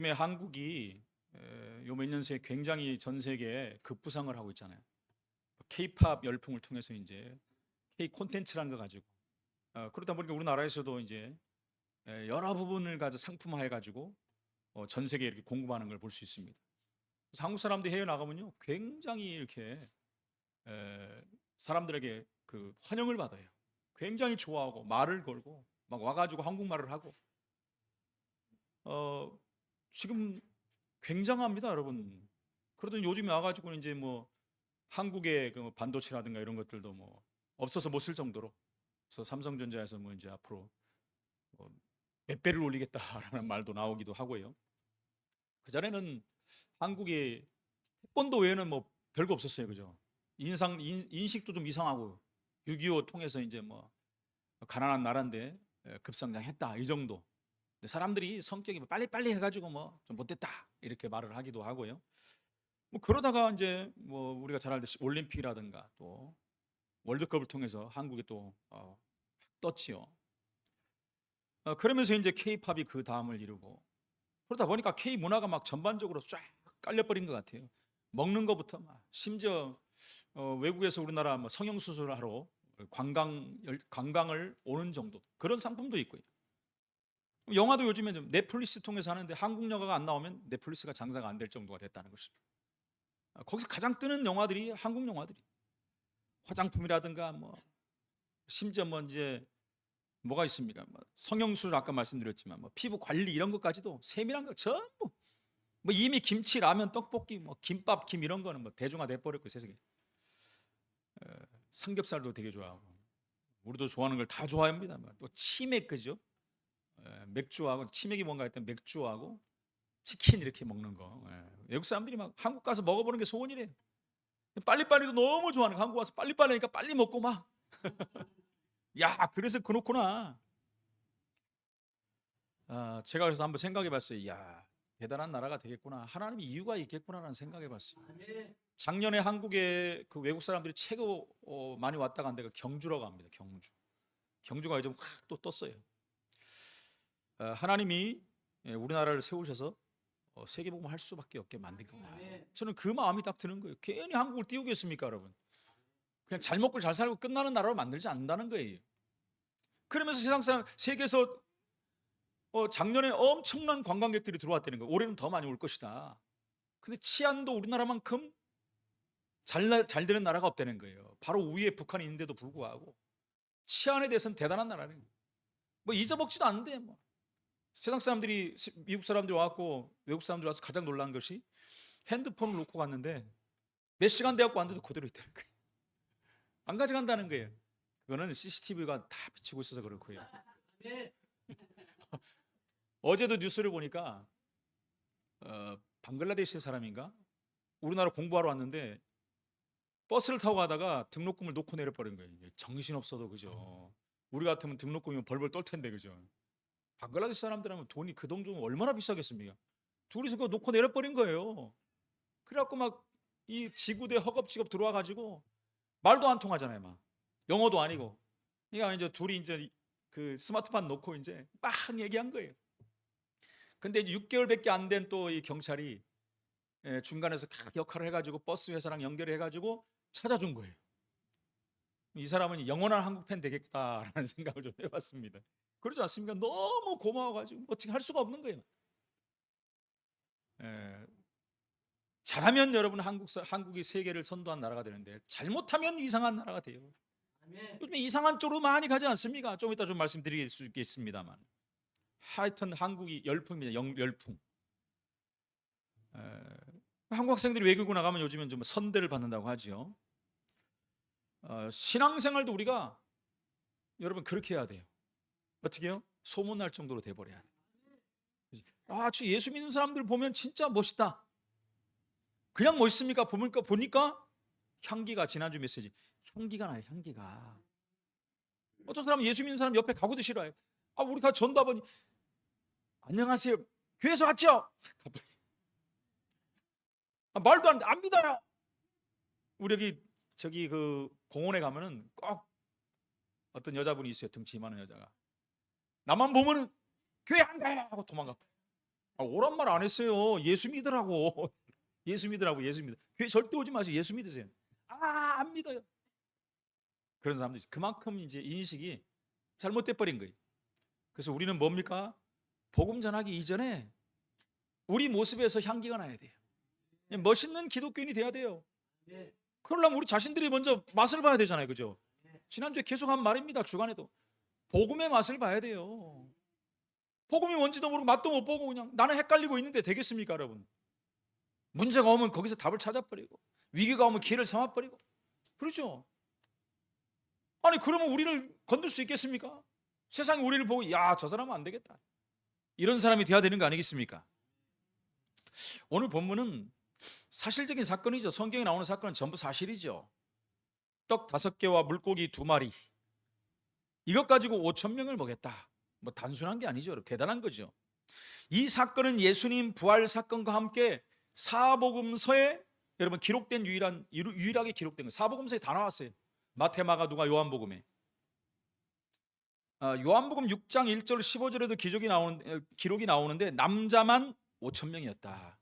요즘에 한국이 요 몇 년 새에 굉장히 전 세계에 급부상을 하고 있잖아요. K-팝 열풍을 통해서 이제 K 콘텐츠라는 거 가지고 그러다 보니까 우리나라에서도 이제 여러 부분을 가지고 상품화해 가지고 전 세계에 이렇게 공급하는 걸 볼 수 있습니다. 그래서 한국 사람들이 해외 나가면요 굉장히 이렇게 사람들에게 그 환영을 받아요. 굉장히 좋아하고 말을 걸고 막 와가지고 한국말을 하고 어, 지금 굉장합니다, 여러분. 그러더니 요즘에 와가지고 이제 뭐 한국의 그 반도체라든가 이런 것들도 뭐 없어서 못 쓸 정도로, 그래서 삼성전자에서 뭐 이제 앞으로 뭐몇 배를 올리겠다라는 말도 나오기도 하고요. 그 전에는 한국의 태권도 외에는 뭐 별거 없었어요, 그죠? 인식도 좀 이상하고 6.25 통해서 이제 뭐 가난한 나라인데 급성장했다 이 정도. 근데 사람들이 성격이 빨리빨리 해가지고 뭐 좀 못됐다 이렇게 말을 하기도 하고요. 뭐 그러다가 이제 뭐 우리가 잘 알듯이 올림픽이라든가 또 월드컵을 통해서 한국이 또 떴지요. 그러면서 이제 K-팝이 그 다음을 이루고 그러다 보니까 K 문화가 막 전반적으로 쫙 깔려버린 것 같아요. 먹는 것부터 막 심지어 외국에서 우리나라 뭐 성형수술하러 관광을 오는 정도 그런 상품도 있고요. 영화도 요즘에 좀 넷플릭스 통해서 하는데 한국 영화가 안 나오면 넷플릭스가 장사가 안 될 정도가 됐다는 것입니다. 거기서 가장 뜨는 영화들이 한국 영화들이 화장품이라든가 뭐 심지어 뭐 이제 뭐가 있습니까? 뭐 성형수술 아까 말씀드렸지만 뭐 피부 관리 이런 것까지도 세밀한 거 전부 뭐 이미 김치, 라면, 떡볶이, 뭐 김밥, 김 이런 거는 뭐 대중화돼 버렸고 세상에 삼겹살도 되게 좋아하고 우리도 좋아하는 걸 다 좋아합니다. 또 치맥 그죠? 맥주하고 치맥이 뭔가 했던 맥주하고 치킨 이렇게 먹는 거. 외국 사람들이 막 한국 가서 먹어보는 게 소원이래. 빨리빨리도 너무 좋아하는 거. 한국 와서 빨리빨리 하니까 빨리 먹고 막. 야, 그래서 그렇구나. 제가 그래서 한번 생각해 봤어요. 야, 대단한 나라가 되겠구나. 하나님이 이유가 있겠구나라는 생각해 봤어요. 작년에 한국에 그 외국 사람들이 최고 많이 왔다 간 데가 경주라고 합니다. 경주. 경주가 요즘 확 또 떴어요. 하나님이 우리나라를 세우셔서 세계복음을 할 수밖에 없게 만든 겁니다. 저는 그 마음이 딱 드는 거예요. 괜히 한국을 띄우겠습니까, 여러분? 그냥 잘 먹고 잘 살고 끝나는 나라로 만들지 않는다는 거예요. 그러면서 세상 사람 세계에서 작년에 엄청난 관광객들이 들어왔다는 거예요. 올해는 더 많이 올 것이다. 근데 치안도 우리나라만큼 잘 되는 나라가 없다는 거예요. 바로 위에 북한이 있는데도 불구하고 치안에 대해서는 대단한 나라는 거예요. 뭐 잊어먹지도 않는데 뭐. 세상 사람들이 미국 사람들이 와갖고 외국 사람들이 와서 가장 놀란 것이 핸드폰을 놓고 갔는데 몇 시간 돼갖고 왔는데도 그대로 있다는 거예요. 안 가져간다는 거예요. 그거는 CCTV가 다 비치고 있어서 그렇고요. 어제도 뉴스를 보니까 방글라데시 사람인가 우리나라 공부하러 왔는데 버스를 타고 가다가 등록금을 놓고 내려버린 거예요. 정신없어도 그죠. 우리 같으면 등록금이면 벌벌 떨 텐데 그죠. 방글라데시 사람들하면 돈이 그 돈 좀 얼마나 비싸겠습니까? 둘이서 그거 놓고 내려버린 거예요. 그래갖고 막 이 지구대 허겁지겁 들어와 가지고 말도 안 통하잖아요, 막 영어도 아니고. 그러니까 이제 둘이 이제 그 스마트폰 놓고 이제 막 얘기한 거예요. 근데 이제 6개월밖에 안 된 또 이 경찰이 중간에서 각 역할을 해가지고 버스 회사랑 연결해가지고 찾아준 거예요. 이 사람은 영원한 한국 팬 되겠다라는 생각을 좀 해봤습니다. 그러지 않습니까? 너무 고마워가지고 어떻게 할 수가 없는 거예요. 에, 잘하면 여러분 한국이 세계를 선도한 나라가 되는데 잘못하면 이상한 나라가 돼요. 요즘에 이상한 쪽으로 많이 가지 않습니까? 좀 이따 좀 말씀드릴 수 있겠습니다만 하여튼 한국이 열풍입니다. 열풍. 에, 한국 학생들이 외국에 나가면 요즘은 좀 선대를 받는다고 하죠. 신앙생활도 우리가 여러분 그렇게 해야 돼요. 어떻게 해요? 소문날 정도로 돼버려야 돼요. 저 예수 믿는 사람들 보면 진짜 멋있다. 그냥 멋있습니까? 보니까 향기가 지난주 메시지 향기가 나요. 향기가. 어떤 사람은 예수 믿는 사람 옆에 가고도 싫어요. 우리 가 전도하더니 안녕하세요. 교회에서 왔죠? 말도 안 믿어요. 우리 여기 저기 그 공원에 가면은 꼭 어떤 여자분이 있어요. 등치 많은 여자가. 나만 보면은 교회 안 가요 하고 도망가. 오란 말 안 했어요. 예수 믿으라고. 예수 믿으라고. 예수 믿어. 교회 절대 오지 마세요. 예수 믿으세요. 안 믿어요. 그런 사람들이 그만큼 이제 인식이 잘못돼 버린 거예요. 그래서 우리는 뭡니까? 복음 전하기 이전에 우리 모습에서 향기가 나야 돼요. 멋있는 기독교인이 돼야 돼요. 그러려면 우리 자신들이 먼저 맛을 봐야 되잖아요. 그죠? 지난주에 계속 한 말입니다. 주간에도. 복음의 맛을 봐야 돼요. 복음이 뭔지도 모르고 맛도 못 보고 그냥 나는 헷갈리고 있는데 되겠습니까, 여러분? 문제가 오면 거기서 답을 찾아버리고 위기가 오면 기회를 삼아버리고 그렇죠? 아니 그러면 우리를 건들 수 있겠습니까? 세상이 우리를 보고 야, 저 사람은 안 되겠다. 이런 사람이 돼야 되는 거 아니겠습니까? 오늘 본문은 사실적인 사건이죠. 성경에 나오는 사건은 전부 사실이죠. 떡 5개와 물고기 2마리 이것 가지고 5천 명을 먹였다. 뭐 단순한 게 아니죠. 대단한 거죠. 이 사건은 예수님 부활 사건과 함께 사복음서에 여러분 기록된 유일하게 기록된 거. 사복음서에 다 나왔어요. 마태, 마가, 누가, 요한복음에. 요한복음 6장 1절 15절에도 기록이 나오는데 남자만 5천 명이었다.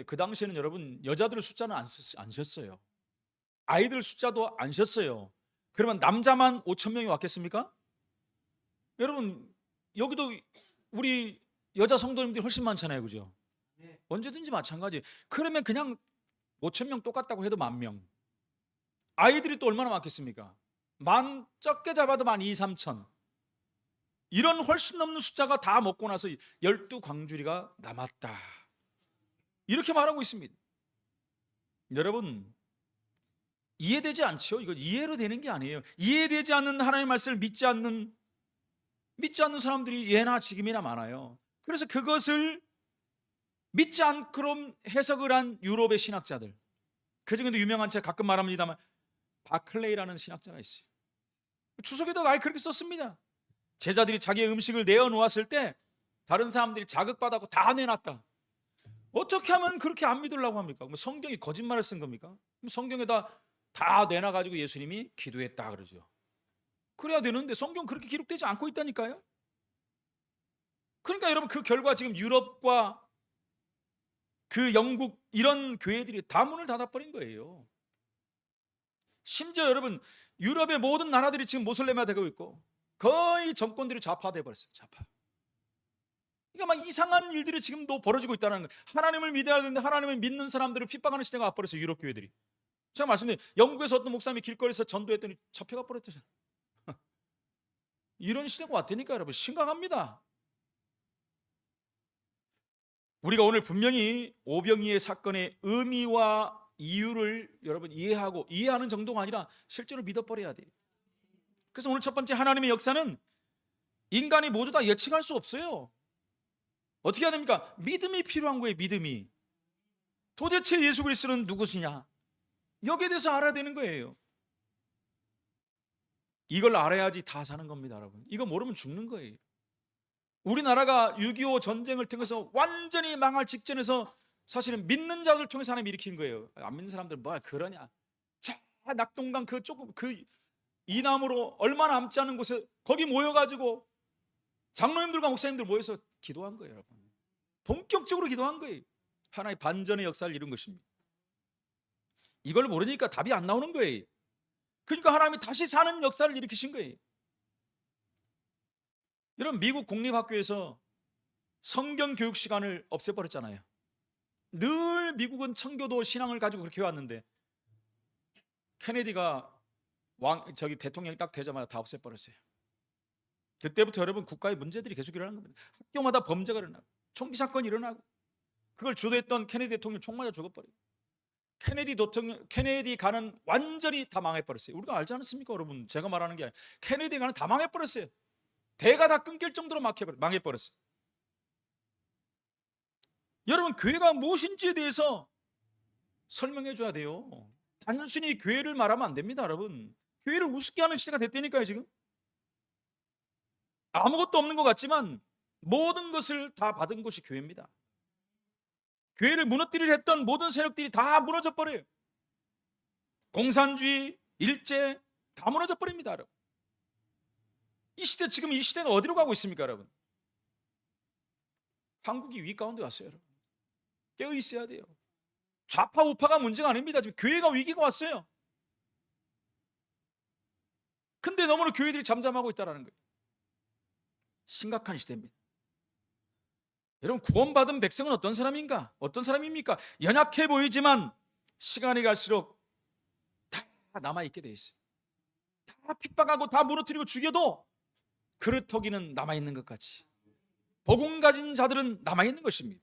그 당시에는 여러분 여자들 숫자는 안 셌어요. 아이들 숫자도 안 셌어요. 그러면 남자만 5천 명이 왔겠습니까? 여러분 여기도 우리 여자 성도님들이 훨씬 많잖아요. 그죠? 언제든지 마찬가지. 그러면 그냥 5천 명 똑같다고 해도 10,000명. 아이들이 또 얼마나 많겠습니까? 적게 잡아도 2, 3천. 이런 훨씬 넘는 숫자가 다 먹고 나서 12광주리가 남았다. 이렇게 말하고 있습니다. 여러분 이해되지 않죠? 이거 이해로 되는 게 아니에요. 이해되지 않는 하나님의 말씀을 믿지 않는 사람들이 예나 지금이나 많아요. 그래서 그것을 믿지 않고 해석을 한 유럽의 신학자들, 그중에도 유명한 책 가끔 말합니다만 바클레이라는 신학자가 있어요. 주석에다가 아예 그렇게 썼습니다. 제자들이 자기의 음식을 내어놓았을 때 다른 사람들이 자극받았고 다 내놨다. 어떻게 하면 그렇게 안 믿으려고 합니까? 성경이 거짓말을 쓴 겁니까? 성경에다 다 내놔가지고 예수님이 기도했다 그러죠. 그래야 되는데 성경 그렇게 기록되지 않고 있다니까요. 그러니까 여러분 그 결과 지금 유럽과 그 영국 이런 교회들이 다 문을 닫아버린 거예요. 심지어 여러분 유럽의 모든 나라들이 지금 모슬렘화 되고 있고 거의 정권들이 좌파돼 버렸어요. 좌파. 그러니까 막 이상한 일들이 지금도 벌어지고 있다는 거예요. 하나님을 믿어야 되는데 하나님을 믿는 사람들을 핍박하는 시대가 와버렸어요. 유럽 교회들이. 제가 말씀드린 영국에서 어떤 목사님이 길거리에서 전도했더니 잡혀가 버렸대요. 이런 시대가 왔다니까 여러분. 심각합니다. 우리가 오늘 분명히 오병이의 사건의 의미와 이유를 여러분 이해하는 정도가 아니라 실제로 믿어버려야 돼요. 그래서 오늘 첫 번째 하나님의 역사는 인간이 모두 다 예측할 수 없어요. 어떻게 해야 됩니까? 믿음이 필요한 거예요. 믿음이. 도대체 예수 그리스도는 누구시냐? 여기에 대해서 알아야 되는 거예요. 이걸 알아야지 다 사는 겁니다, 여러분. 이거 모르면 죽는 거예요. 우리나라가 6.25 전쟁을 통해서 완전히 망할 직전에서 사실은 믿는 자들 통해서 하나님이 일으킨 거예요. 안 믿는 사람들 뭐야 그러냐? 자, 낙동강 그 이남으로 얼마 남지 않은 곳에 거기 모여가지고 장로님들과 목사님들 모여서 기도한 거예요, 여러분. 본격적으로 기도한 거예요. 하나의 반전의 역사를 이룬 것입니다. 이걸 모르니까 답이 안 나오는 거예요. 그러니까 하나님이 다시 사는 역사를 일으키신 거예요. 여러분 미국 공립학교에서 성경 교육 시간을 없애버렸잖아요. 늘 미국은 청교도 신앙을 가지고 그렇게 해왔는데 케네디가 대통령이 딱 되자마자 다 없애버렸어요. 그때부터 여러분 국가의 문제들이 계속 일어나는 겁니다. 학교마다 범죄가 일어나고 총기 사건이 일어나고 그걸 주도했던 케네디 대통령 총 맞아 죽어버리고 케네디 가는 완전히 다 망해버렸어요. 우리가 알지 않습니까 여러분? 제가 말하는 게 아니라 케네디 가는 다 망해버렸어요. 대가 다 끊길 정도로 망해버렸어요. 여러분 교회가 무엇인지에 대해서 설명해 줘야 돼요. 단순히 교회를 말하면 안 됩니다. 여러분 교회를 우습게 하는 시대가 됐다니까요. 지금 아무것도 없는 것 같지만 모든 것을 다 받은 곳이 교회입니다. 교회를 무너뜨리려 했던 모든 세력들이 다 무너져 버려요. 공산주의, 일제 다 무너져 버립니다. 여러분. 지금 이 시대가 어디로 가고 있습니까 여러분? 한국이 위기 가운데 왔어요. 여러분, 깨어 있어야 돼요. 좌파 우파가 문제가 아닙니다. 지금 교회가 위기가 왔어요. 근데 너무나 교회들이 잠잠하고 있다는 거예요. 심각한 시대입니다. 여러분, 구원받은 백성은 어떤 사람인가? 어떤 사람입니까? 연약해 보이지만 시간이 갈수록 다 남아있게 돼 있어요. 다 핍박하고 다 무너뜨리고 죽여도 그릇터기는 남아있는 것 같이 복음 가진 자들은 남아있는 것입니다.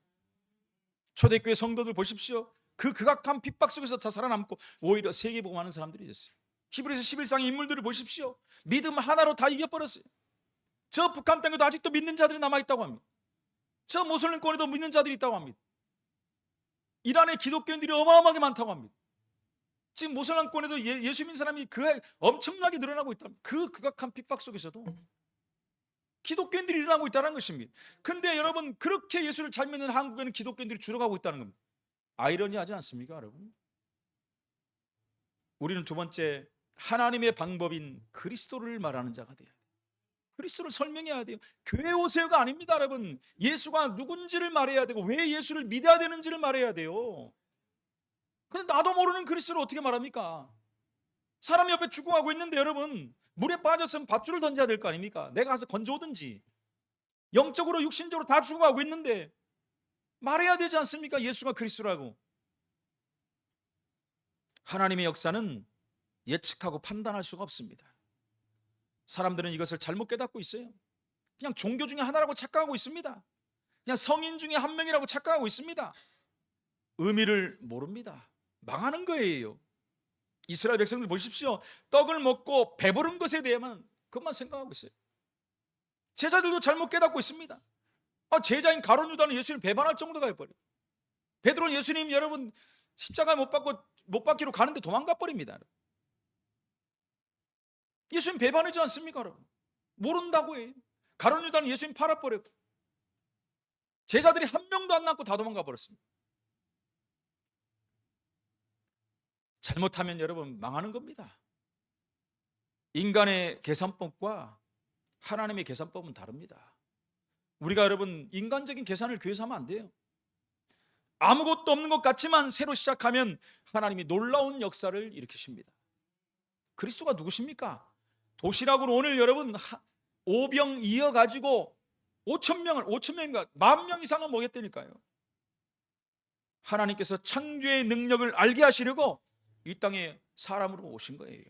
초대교회 성도들 보십시오. 그 극악한 핍박 속에서 다 살아남고 오히려 세계복음하는 사람들이 됐어요. 히브리서 11장의 인물들을 보십시오. 믿음 하나로 다 이겨버렸어요. 저 북한 땅에도 아직도 믿는 자들이 남아있다고 합니다. 저 모슬림권에도 믿는 자들이 있다고 합니다. 이란의 기독교인들이 어마어마하게 많다고 합니다. 지금 모슬림권에도 예수 믿는 사람이 엄청나게 늘어나고 있다. 그 극악한 핍박 속에서도 기독교인들이 일어나고 있다는 것입니다. 근데 여러분, 그렇게 예수를 잘 믿는 한국에는 기독교인들이 줄어가고 있다는 겁니다. 아이러니하지 않습니까, 여러분? 우리는 두 번째, 하나님의 방법인 그리스도를 말하는 자가 돼야 돼요. 그리스도를 설명해야 돼요. 교회 오세요가 아닙니다, 여러분. 예수가 누군지를 말해야 되고 왜 예수를 믿어야 되는지를 말해야 돼요. 근데 나도 모르는 그리스도를 어떻게 말합니까? 사람이 옆에 죽어가고 있는데 여러분, 물에 빠졌으면 밧줄을 던져야 될 거 아닙니까? 내가 가서 건져오든지. 영적으로 육신적으로 다 죽어가고 있는데 말해야 되지 않습니까? 예수가 그리스도라고. 하나님의 역사는 예측하고 판단할 수가 없습니다. 사람들은 이것을 잘못 깨닫고 있어요. 그냥 종교 중에 하나라고 착각하고 있습니다. 그냥 성인 중에 한 명이라고 착각하고 있습니다. 의미를 모릅니다. 망하는 거예요. 이스라엘 백성들 보십시오. 떡을 먹고 배부른 것에 대해만 그것만 생각하고 있어요. 제자들도 잘못 깨닫고 있습니다. 제자인 가룟 유다는 예수님을 배반할 정도가 해버려요. 베드로는 예수님 여러분 십자가에 못 박기로 가는데 도망가 버립니다. 예수님 배반하지 않습니까, 여러분? 모른다고 해요. 가룟 유다는 예수님 팔아버렸고 제자들이 한 명도 안 남고 다 도망가 버렸습니다. 잘못하면 여러분 망하는 겁니다. 인간의 계산법과 하나님의 계산법은 다릅니다. 우리가 여러분 인간적인 계산을 교회에서 하면 안 돼요. 아무것도 없는 것 같지만 새로 시작하면 하나님이 놀라운 역사를 일으키십니다. 그리스도가 누구십니까? 도시락으로 오늘 여러분 오병 이어가지고 5,000명인가 10,000명 이상을 먹였다니까요. 하나님께서 창조의 능력을 알게 하시려고 이 땅에 사람으로 오신 거예요.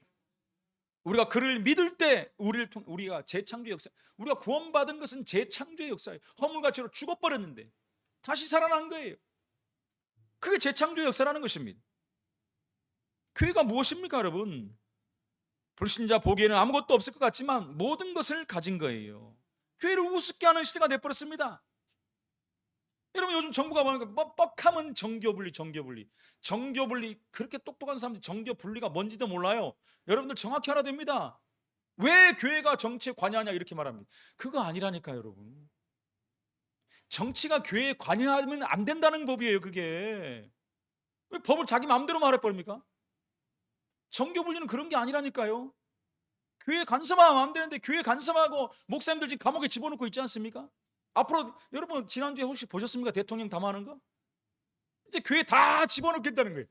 우리가 그를 믿을 때 우리가 재창조의 역사, 우리가 구원받은 것은 재창조의 역사예요. 허물과처럼 죽어버렸는데 다시 살아난 거예요. 그게 재창조의 역사라는 것입니다. 교회가 무엇입니까, 여러분? 불신자 보기에는 아무것도 없을 것 같지만 모든 것을 가진 거예요. 교회를 우습게 하는 시대가 돼버렸습니다. 여러분 요즘 정부가 뭐니까 뻑하면 정교분리. 그렇게 똑똑한 사람들이 정교분리가 뭔지도 몰라요. 여러분들 정확히 알아야 됩니다. 왜 교회가 정치에 관여하냐 이렇게 말합니다. 그거 아니라니까요, 여러분. 정치가 교회에 관여하면 안 된다는 법이에요, 그게. 왜 법을 자기 마음대로 말해버립니까? 정교분리는 그런 게 아니라니까요. 교회 간섭하면 안 되는데 교회 간섭하고 목사님들 지금 감옥에 집어넣고 있지 않습니까? 앞으로 여러분 지난주에 혹시 보셨습니까? 대통령 담화하는 거? 이제 교회 다 집어넣겠다는 거예요.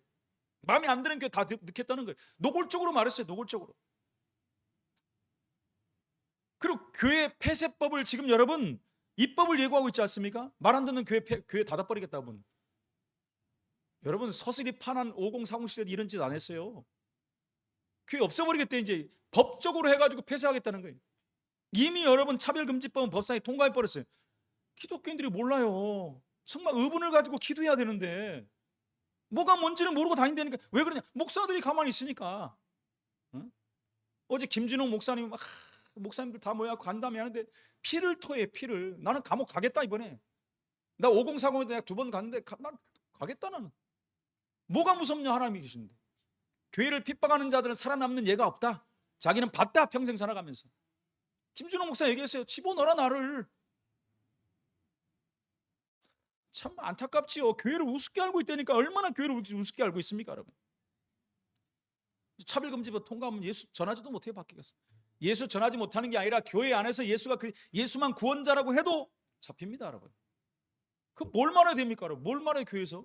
마음에 안 드는 교회 다 넣겠다는 거예요. 노골적으로 말했어요. 노골적으로. 그리고 교회 폐쇄법을 지금 여러분 입법을 예고하고 있지 않습니까? 말 안 듣는 교회 닫아버리겠다고. 여러분 서슬이 파난 5040 시대에 이런 짓 안 했어요. 교회 없애버리겠다. 이제 법적으로 해가지고 폐쇄하겠다는 거예요. 이미 여러분 차별금지법은 법상에 통과해버렸어요. 기독교인들이 몰라요. 정말 의분을 가지고 기도해야 되는데 뭐가 뭔지는 모르고 다닌다니까. 왜 그러냐? 목사들이 가만히 있으니까. 응? 어제 김진홍 목사님 목사님들 다 모여갖고 간담회 하는데 피를 토해. 피를. 나는 감옥 가겠다 이번에. 나 5040에 대학 2번 갔는데 난 가겠다 나는. 뭐가 무섭냐 하나님이 계시는데. 교회를 핍박하는 자들은 살아남는 예가 없다. 자기는 봤다 평생 살아가면서. 김준호 목사 얘기했어요. 집어넣어라 나를. 참 안타깝지요. 교회를 우습게 알고 있다니까. 얼마나 교회를 우습게 알고 있습니까, 여러분? 차별금지법 통과하면 예수 전하지도 못해 바뀌겠어. 예수 전하지 못하는 게 아니라 교회 안에서 예수만 구원자라고 해도 잡힙니다, 여러분. 그 뭘 말해야 됩니까? 뭘 말해요, 교회에서?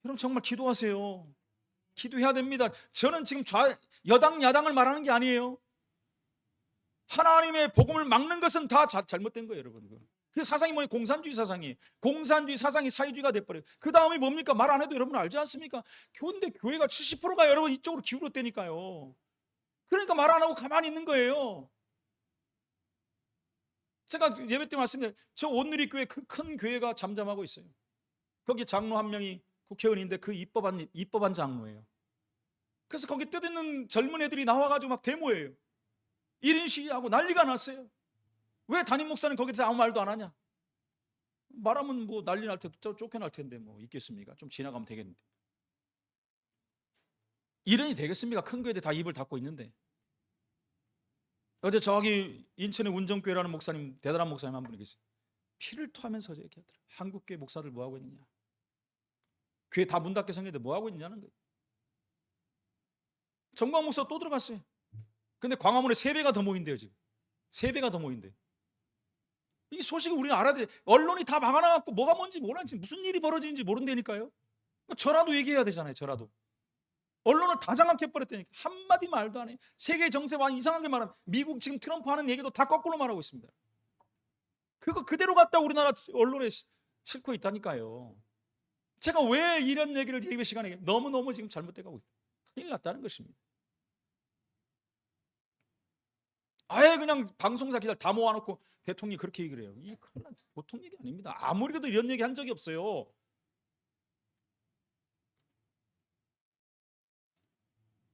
여러분 정말 기도하세요. 기도해야 됩니다. 저는 지금 여당 야당을 말하는 게 아니에요. 하나님의 복음을 막는 것은 다 잘못된 거예요, 여러분. 그 사상이 뭐예요? 공산주의 사상이. 공산주의 사상이 사회주의가 돼버려요. 그 다음에 뭡니까? 말 안 해도 여러분 알지 않습니까? 근데 교회가 70%가 여러분 이쪽으로 기울었다니까요. 그러니까 말 안 하고 가만히 있는 거예요. 제가 예배 때 말씀드린 저 온누리교회 그 큰 교회가 잠잠하고 있어요. 거기 장로 한 명이 국회의원인데 그 입법한 장로예요. 그래서 거기 떠드는 젊은 애들이 나와가지고 막 데모해요. 1인 시위하고 난리가 났어요. 왜 담임 목사는 거기서 아무 말도 안 하냐? 말하면 뭐 난리 날 때도 쫓겨날 텐데 뭐 있겠습니까? 좀 지나가면 되겠는데. 이런이 되겠습니까? 큰 교회들 다 입을 닫고 있는데. 어제 저기 인천의 운정교회라는 목사님, 대단한 목사님 한 분이 계세요. 피를 토하면서 얘기하더라. 한국교회 목사들 뭐 하고 있느냐? 교회 다 문 닫게 생겼는데 뭐 하고 있느냐는 거예요. 정광 목사 또 들어갔어요. 근데 광화문에 3배가 더 모인대요, 지금. 3배가 더 모인대. 이 소식을 우리는 알아야 돼. 언론이 다 막아놔갖고 뭐가 뭔지 몰랐지, 무슨 일이 벌어지는지 모른다니까요. 저라도 얘기해야 되잖아요, 저라도. 언론을 다 장악해버렸다니까. 한마디 말도 안 해. 세계 정세와 이상하게 말하면 미국 지금 트럼프 하는 얘기도 다 거꾸로 말하고 있습니다. 그거 그대로 갖다 우리나라 언론에 싣고 있다니까요. 제가 왜 이런 얘기를 예배 시간에 너무너무 지금 잘못돼 가고 있다. 큰일 났다는 것입니다. 아예 그냥 방송사 기자 다 모아놓고 대통령이 그렇게 얘기를 해요. 이 보통 얘기 아닙니다. 아무리 그래도 이런 얘기 한 적이 없어요.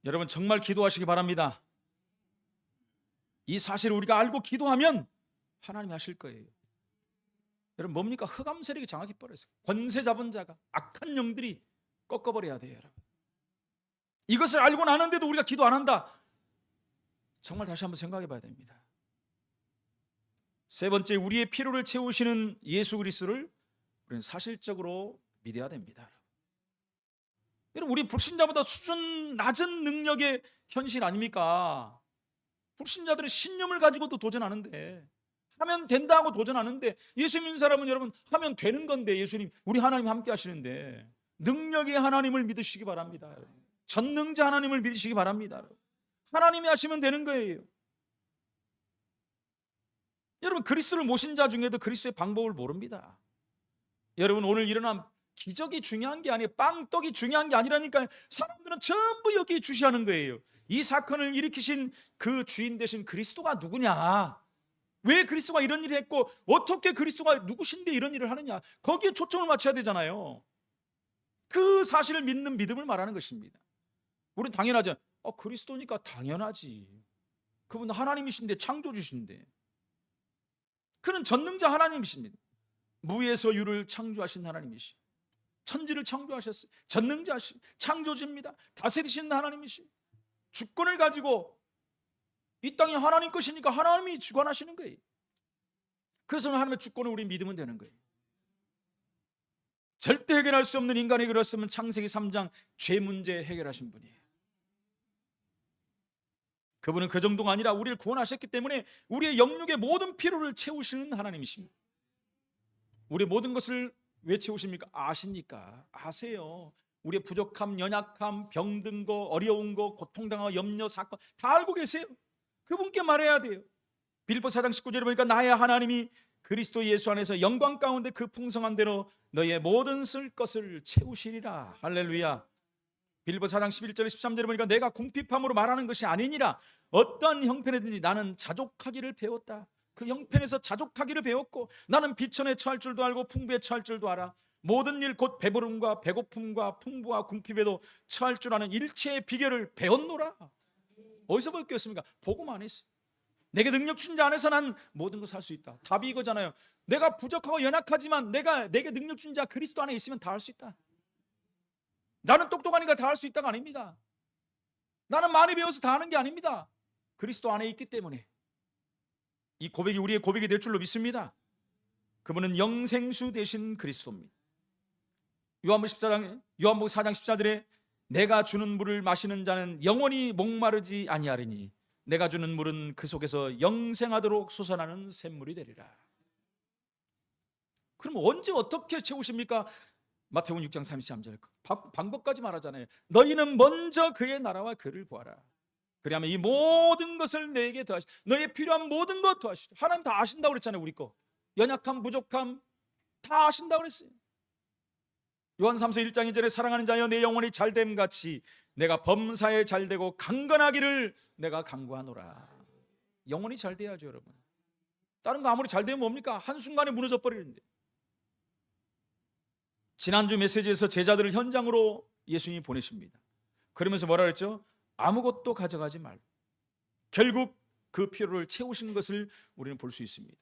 여러분 정말 기도하시기 바랍니다. 이 사실을 우리가 알고 기도하면 하나님이 하실 거예요. 여러분 뭡니까? 흑암 세력이 장악해 버렸어요. 권세 잡은 자가, 악한 영들이 꺾어버려야 돼요, 여러분. 이것을 알고 나는데도 우리가 기도 안 한다. 정말 다시 한번 생각해 봐야 됩니다. 세 번째, 우리의 필요를 채우시는 예수 그리스도를 우리는 사실적으로 믿어야 됩니다. 여러분 우리 불신자보다 수준 낮은 능력의 현실 아닙니까? 불신자들은 신념을 가지고도 도전하는데, 하면 된다고 도전하는데, 예수 믿는 사람은 여러분 하면 되는 건데, 예수님 우리 하나님 함께 하시는데 능력의 하나님을 믿으시기 바랍니다. 전능자 하나님을 믿으시기 바랍니다. 하나님이 하시면 되는 거예요. 여러분 그리스도를 모신 자 중에도 그리스도의 방법을 모릅니다. 여러분 오늘 일어난 기적이 중요한 게 아니에요. 빵떡이 중요한 게 아니라니까요. 사람들은 전부 여기에 주시하는 거예요. 이 사건을 일으키신 그 주인 되신 그리스도가 누구냐? 왜 그리스도가 이런 일을 했고 어떻게 그리스도가 누구신데 이런 일을 하느냐? 거기에 초점을 맞춰야 되잖아요. 그 사실을 믿는 믿음을 말하는 것입니다. 우리는 당연하죠. 그리스도니까 당연하지. 그분 하나님이신데, 창조주신데. 그는 전능자 하나님이십니다. 무에서 유를 창조하신 하나님이시. 천지를 창조하셨어요. 전능자시, 창조주입니다. 다스리시는 하나님이시. 주권을 가지고 이 땅이 하나님 것이니까 하나님이 주관하시는 거예요. 그래서 하나님의 주권을 우리 믿으면 되는 거예요. 절대 해결할 수 없는 인간이 그렇으면 창세기 3장 죄 문제 해결하신 분이에요. 그분은 그 정도가 아니라 우리를 구원하셨기 때문에 우리의 영육의 모든 필요를 채우시는 하나님이십니다. 우리의 모든 것을 왜 채우십니까? 아십니까? 아세요. 우리의 부족함, 연약함, 병든 거, 어려운 거, 고통당하고 염려, 사건 다 알고 계세요. 그분께 말해야 돼요. 빌립보 4장 19절에 보니까 나의 하나님이 그리스도 예수 안에서 영광 가운데 그 풍성한 대로 너의 모든 쓸 것을 채우시리라. 할렐루야. 빌립보 4장 11절 13절에 보니까 내가 궁핍함으로 말하는 것이 아니니라. 어떠한 형편이든지 나는 자족하기를 배웠다. 그 형편에서 자족하기를 배웠고 나는 비천에 처할 줄도 알고 풍부에 처할 줄도 알아. 모든 일 곧 배부름과 배고픔과 풍부와 궁핍에도 처할 줄 아는 일체의 비결을 배웠노라. 어디서 배웠겠습니까? 복음 안에 있어요. 내게 능력 준 자 안에서 난 모든 것을 할 수 있다. 답이 이거잖아요. 내가 부족하고 연약하지만 내게 능력 준 자 그리스도 안에 있으면 다 할 수 있다. 나는 똑똑하니까 다 할 수 있다가 아닙니다. 나는 많이 배워서 다 하는 게 아닙니다. 그리스도 안에 있기 때문에 이 고백이 우리의 고백이 될 줄로 믿습니다. 그분은 영생수 되신 그리스도입니다. 요한복음 4장 14절에 내가 주는 물을 마시는 자는 영원히 목마르지 아니하리니 내가 주는 물은 그 속에서 영생하도록 솟아나는 샘물이 되리라. 그럼 언제 어떻게 채우십니까? 마태복음 6장 33절 방법까지 말하잖아요. 너희는 먼저 그의 나라와 그를 구하라. 그리하면 이 모든 것을 너에게 더하시. 너의 필요한 모든 것 더하시. 하나님 다 아신다고 그랬잖아요. 우리 거 연약함, 부족함 다 아신다고 그랬어요. 요한 3서 1장 2절에 사랑하는 자여 내 영혼이 잘됨 같이 내가 범사에 잘되고 강건하기를 내가 간구하노라. 영혼이 잘 돼야죠, 여러분. 다른 거 아무리 잘 되면 뭡니까? 한순간에 무너져 버리는데. 지난주 메시지에서 제자들을 현장으로 예수님이 보내십니다. 그러면서 뭐라 그랬죠? 아무것도 가져가지 말고. 결국 그 필요를 채우신 것을 우리는 볼 수 있습니다.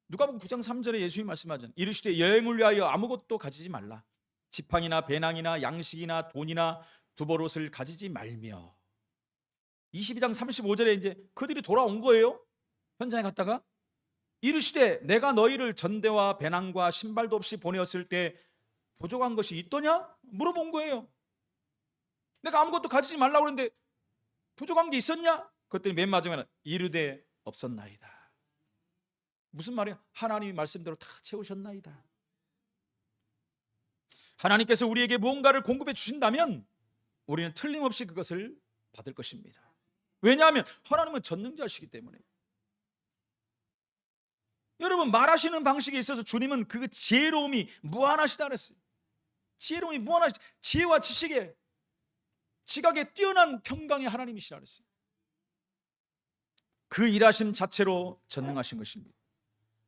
누가복음 9장 3절에 예수님이 말씀하잖아요. 이르시되 여행을 위하여 아무것도 가지지 말라. 지팡이나 배낭이나 양식이나 돈이나 두벌옷을 가지지 말며. 22장 35절에 이제 그들이 돌아온 거예요. 현장에 갔다가 이르시되 내가 너희를 전대와 배낭과 신발도 없이 보내었을 때 부족한 것이 있더냐? 물어본 거예요. 내가 아무것도 가지지 말라고 그랬는데 부족한 게 있었냐? 그랬더니 맨 마지막에는 이르되 없었나이다. 무슨 말이야? 하나님이 말씀대로 다 채우셨나이다. 하나님께서 우리에게 무언가를 공급해 주신다면 우리는 틀림없이 그것을 받을 것입니다. 왜냐하면 하나님은 전능자시기 때문에. 여러분, 말하시는 방식에 있어서 주님은 그 지혜로움이 무한하시다 그랬어요. 지혜로움이 무한하시, 지혜와 지식에 지각에 뛰어난 평강의 하나님이시라 그랬어요. 그 일하심 자체로 전능하신 것입니다.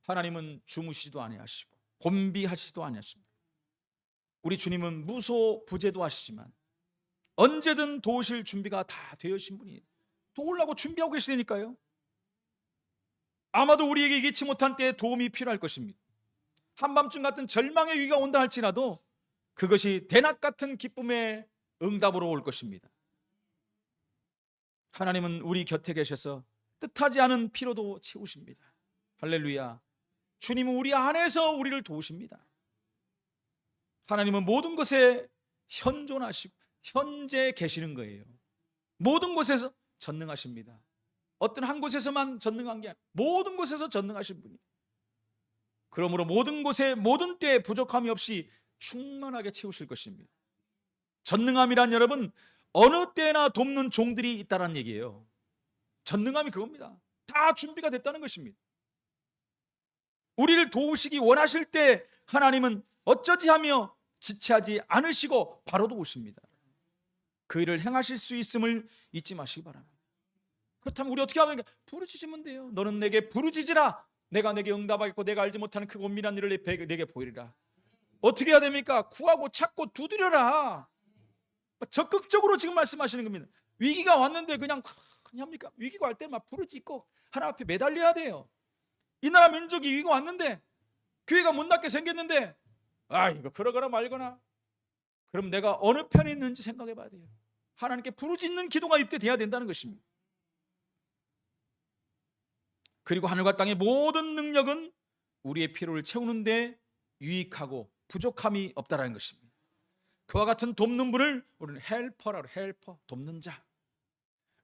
하나님은 주무시지도 아니하시고 곤비하시지도 아니하십니다. 우리 주님은 무소부재도 하시지만 언제든 도우실 준비가 다 되어진 분이에요. 도우려고 준비하고 계시다니까요. 아마도 우리에게 예기치 못한 때에 도움이 필요할 것입니다. 한밤중 같은 절망의 위기가 온다 할지라도 그것이 대낮 같은 기쁨의 응답으로 올 것입니다. 하나님은 우리 곁에 계셔서 뜻하지 않은 피로도 채우십니다. 할렐루야. 주님은 우리 안에서 우리를 도우십니다. 하나님은 모든 것에 현존하시고 현재 계시는 거예요. 모든 곳에서 전능하십니다. 어떤 한 곳에서만 전능한 게 아니라 모든 곳에서 전능하신 분이에요. 그러므로 모든 곳에 모든 때에 부족함이 없이 충만하게 채우실 것입니다. 전능함이란 여러분 어느 때나 돕는 종들이 있다는 얘기예요. 전능함이 그겁니다. 다 준비가 됐다는 것입니다. 우리를 도우시기 원하실 때 하나님은 어쩌지 하며 지체하지 않으시고 바로 도우십니다. 그 일을 행하실 수 있음을 잊지 마시기 바랍니다. 그렇다면 우리 어떻게 하면 부르짖으면 돼요. 너는 내게 부르짖으라. 내가 내게 응답하겠고 내가 알지 못하는 그 고민한 일을 내게 보이리라. 어떻게 해야 됩니까? 구하고 찾고 두드려라. 적극적으로 지금 말씀하시는 겁니다. 위기가 왔는데 그냥 합니까? 위기가 올 때 막 부르짖고 하나님 앞에 매달려야 돼요. 이 나라 민족이 위기가 왔는데 교회가 문 닫게 생겼는데 이거 그러거나 말거나 그럼 내가 어느 편에 있는지 생각해 봐야 돼요. 하나님께 부르짖는 기도가 이때 돼야 된다는 것입니다. 그리고 하늘과 땅의 모든 능력은 우리의 필요를 채우는 데 유익하고 부족함이 없다라는 것입니다. 그와 같은 돕는 분을 우리는 헬퍼라고 헬퍼, 돕는 자.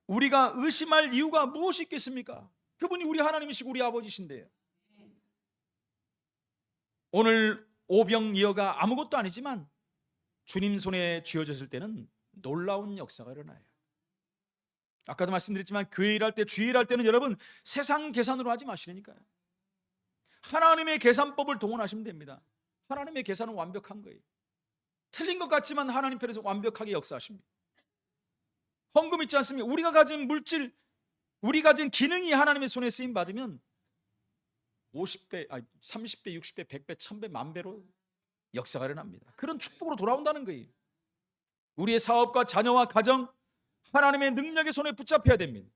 우리가 의심할 이유가 무엇이 있겠습니까? 그분이 우리 하나님이시고 우리 아버지신데요. 오늘 오병이어가 아무것도 아니지만 주님 손에 쥐어졌을 때는 놀라운 역사가 일어나요. 아까도 말씀드렸지만 교회 일할 때, 주일 할 때는 여러분 세상 계산으로 하지 마시라니까요. 하나님의 계산법을 동원하시면 됩니다. 하나님의 계산은 완벽한 거예요. 틀린 것 같지만 하나님 편에서 완벽하게 역사하십니다. 헌금 있지 않습니까? 우리가 가진 물질, 우리 가진 기능이 하나님의 손에 쓰임 받으면 50배, 30배, 60배, 100배, 1000배, 만배로 역사가 일어납니다. 그런 축복으로 돌아온다는 거예요. 우리의 사업과 자녀와 가정 하나님의 능력의 손에 붙잡혀야 됩니다.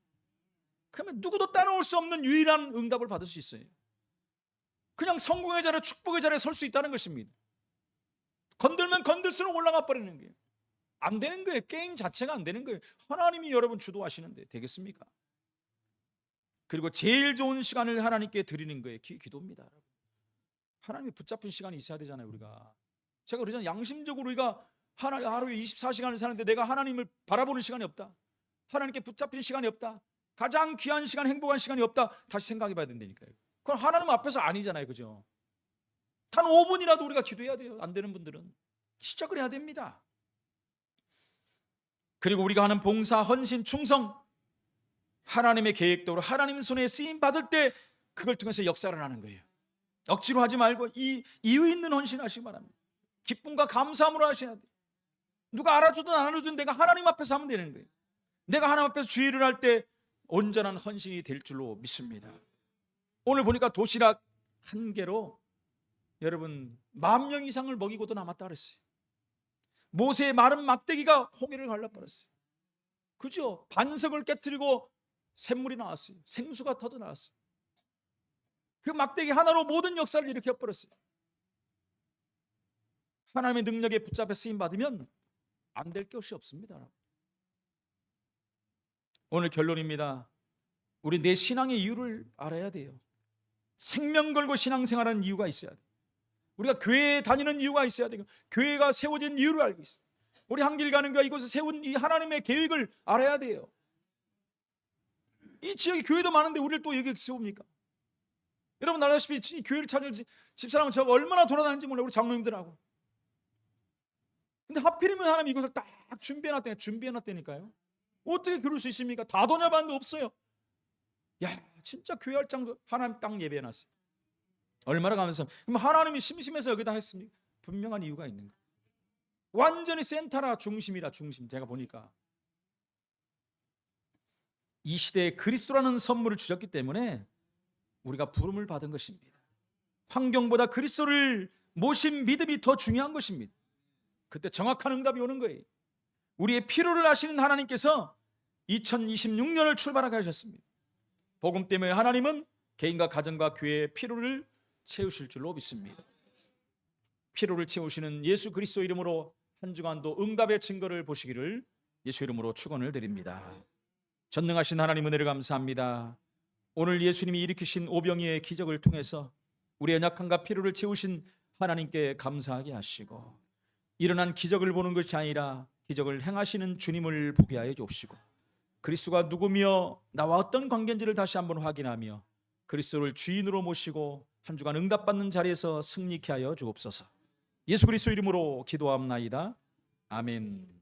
그러면 누구도 따라올 수 없는 유일한 응답을 받을 수 있어요. 그냥 성공의 자리에 축복의 자리에 설 수 있다는 것입니다. 건들면 건들수록 올라가 버리는 거예요. 안 되는 거예요. 게임 자체가 안 되는 거예요. 하나님이 여러분 주도하시는데 되겠습니까? 그리고 제일 좋은 시간을 하나님께 드리는 거예요. 기도입니다. 하나님이 붙잡힌 시간이 있어야 되잖아요. 우리가 제가 그러잖아요. 양심적으로 우리가 하루에 24시간을 사는데 내가 하나님을 바라보는 시간이 없다. 하나님께 붙잡힌 시간이 없다. 가장 귀한 시간, 행복한 시간이 없다. 다시 생각해 봐야 된다니까요. 그건 하나님 앞에서 아니잖아요. 그죠? 단 5분이라도 우리가 기도해야 돼요. 안 되는 분들은 시작을 해야 됩니다. 그리고 우리가 하는 봉사, 헌신, 충성, 하나님의 계획대로 하나님 손에 쓰임 받을 때 그걸 통해서 역사를 하는 거예요. 억지로 하지 말고 이유 있는 헌신하시기 바랍니다. 기쁨과 감사함으로 하셔야 돼요. 누가 알아주든 안 알아주든 내가 하나님 앞에서 하면 되는 거예요. 내가 하나님 앞에서 주의를 할 때 온전한 헌신이 될 줄로 믿습니다. 오늘 보니까 도시락 한 개로 여러분 10,000명 이상을 먹이고도 남았다 그랬어요. 모세의 마른 막대기가 홍해를 갈라버렸어요. 그죠? 반석을 깨뜨리고 샘물이 나왔어요. 생수가 터져 나왔어요. 그 막대기 하나로 모든 역사를 일으켜버렸어요. 하나님의 능력에 붙잡혀 쓰임받으면 안 될 것이 없습니다. 오늘 결론입니다. 우리 내 신앙의 이유를 알아야 돼요. 생명 걸고 신앙생활하는 이유가 있어야 돼요. 우리가 교회에 다니는 이유가 있어야 돼요. 교회가 세워진 이유를 알고 있어요. 우리 한길 가는 교회 이곳에 세운 이 하나님의 계획을 알아야 돼요. 이 지역에 교회도 많은데 우리를 또 여기 세웁니까? 여러분 알다시피 이 교회를 찾는 집사람은 저 얼마나 돌아다니는지 몰라요. 우리 장로님들하고. 근데 하필이면 하나님이 이것을 딱 준비해놨다니까요. 어떻게 그럴 수 있습니까? 다 도냐봤는데 없어요. 야, 진짜 교회할 장소 하나님 딱 예배해놨어요. 얼마나 감사합니다. 그럼 하나님이 심심해서 여기다 했습니까? 분명한 이유가 있는 거예요. 완전히 센터라 중심이라 중심. 제가 보니까 이 시대에 그리스도라는 선물을 주셨기 때문에 우리가 부름을 받은 것입니다. 환경보다 그리스도를 모신 믿음이 더 중요한 것입니다. 그때 정확한 응답이 오는 거예요. 우리의 필요를 아시는 하나님께서 2026년을 출발하게 하셨습니다. 복음 때문에 하나님은 개인과 가정과 교회의 필요를 채우실 줄로 믿습니다. 필요를 채우시는 예수 그리스도 이름으로 한 주간도 응답의 증거를 보시기를 예수 이름으로 축원을 드립니다. 전능하신 하나님 은혜를 감사합니다. 오늘 예수님이 일으키신 오병이의 기적을 통해서 우리의 연약함과 필요를 채우신 하나님께 감사하게 하시고, 일어난 기적을 보는 것이 아니라 기적을 행하시는 주님을 보게 하여 주옵시고, 그리스도가 누구며 나와 어떤 관계인지를 다시 한번 확인하며 그리스도를 주인으로 모시고 한 주간 응답받는 자리에서 승리케 하여 주옵소서. 예수 그리스도 이름으로 기도합나이다. 아멘.